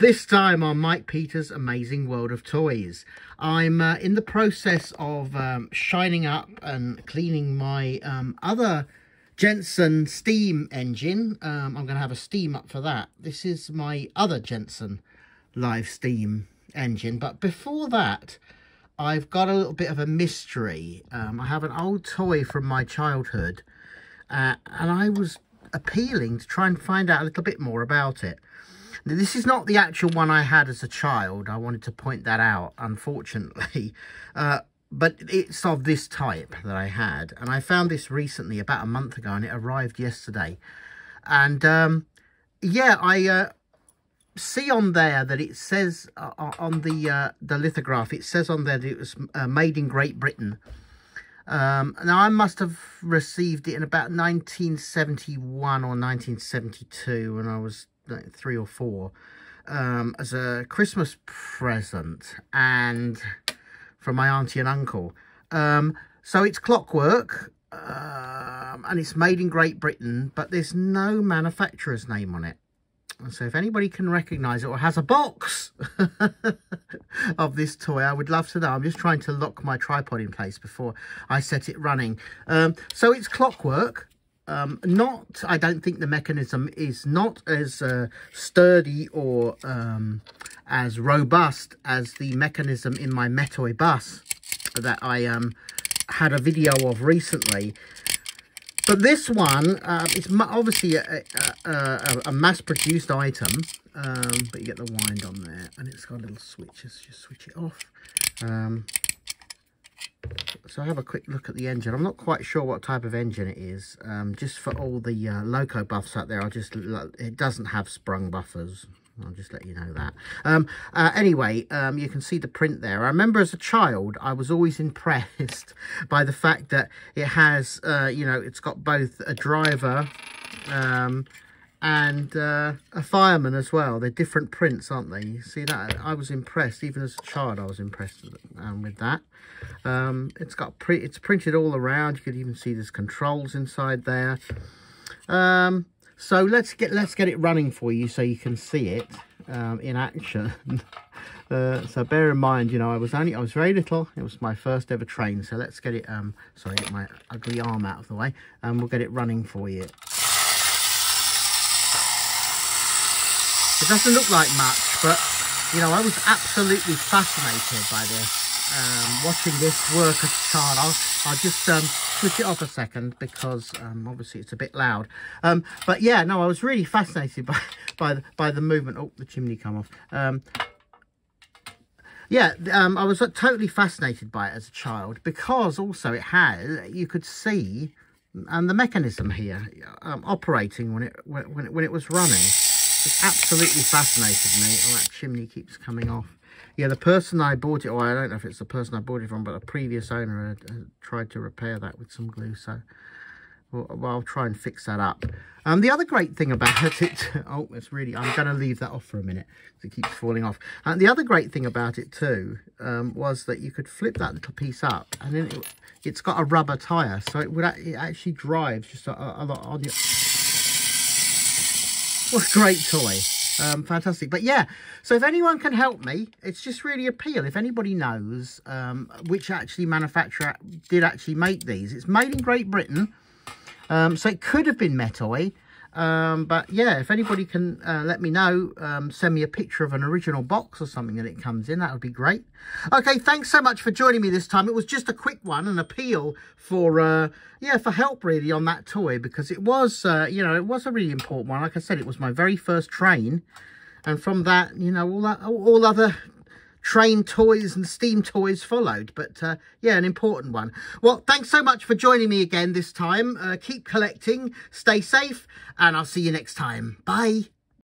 This time on Mike Peters' Amazing World of Toys. I'm in the process of shining up and cleaning my other Jensen steam engine. I'm going to have a steam up for that. This is my other Jensen live steam engine. But before that, I've got a little bit of a mystery. I have an old toy from my childhood. And I was appealing to try and find out a little bit more about it. Now, this is not the actual one I had as a child. I wanted to point that out, unfortunately. But it's of this type that I had. And I found this recently, about a month ago, and it arrived yesterday. And, yeah, I see on there that it says, on the lithograph, it says on there that it was made in Great Britain. Now, I must have received it in about 1971 or 1972 when I was like 3 or 4 as a Christmas present and from my auntie and uncle. So it's clockwork and it's made in Great Britain, but there's no manufacturer's name on it. So if anybody can recognise it or has a box of this toy, I would love to know. I'm just trying to lock my tripod in place before I set it running. So it's clockwork. I don't think the mechanism is not as sturdy or as robust as the mechanism in my Metoy bus that I had a video of recently. But this one, it's obviously a mass-produced item, but you get the wind on there, and it's got a little switch. Let's just switch it off. So I have a quick look at the engine. I'm not quite sure what type of engine it is. Just for all the loco buffs out there, it doesn't have sprung buffers. I'll just let you know that. Anyway, you can see the print there. I remember as a child, I was always impressed by the fact that it has, you know, it's got both a driver and a fireman as well. They're different prints, aren't they? You see that? I was impressed. Even as a child, I was impressed with that. It's printed all around. You could even see there's controls inside there. So let's get it running for you so you can see it in action. So bear in mind, you know, I was very little. It was my first ever train. So let's get it. Sorry, get my ugly arm out of the way, and we'll get it running for you. It doesn't look like much, but you know, I was absolutely fascinated by this. Watching this work as a child. I'll just switch it off a second because obviously it's a bit loud. But yeah, no, I was really fascinated by the movement. Oh, the chimney come off. Yeah, I was totally fascinated by it as a child because also it had, you could see the mechanism here operating when it was running. It absolutely fascinated me. Oh, that chimney keeps coming off. Yeah, the person I bought it, or I don't know if it's the person I bought it from, but a previous owner had tried to repair that with some glue. So, well, I'll try and fix that up. The other great thing about it, oh, it's really, I'm going to leave that off for a minute because it keeps falling off. And the other great thing about it too was that you could flip that little piece up, and then it's got a rubber tyre, so it actually drives just a lot on you. What a great toy. Fantastic. But yeah, so if anyone can help me, it's just really appeal. If anybody knows which actually manufacturer did actually make these. It's made in Great Britain, so it could have been Metoy. But yeah, if anybody can let me know, send me a picture of an original box or something that it comes in, that would be great. Okay, thanks so much for joining me this time. It was just a quick one, an appeal for yeah, for help really on that toy, because it was you know, it was a really important one. Like I said, it was my very first train, and from that, you know, all other train toys and steam toys followed. But yeah, an important one. Well, thanks so much for joining me again this time. Keep collecting, stay safe, and I'll see you next time. Bye.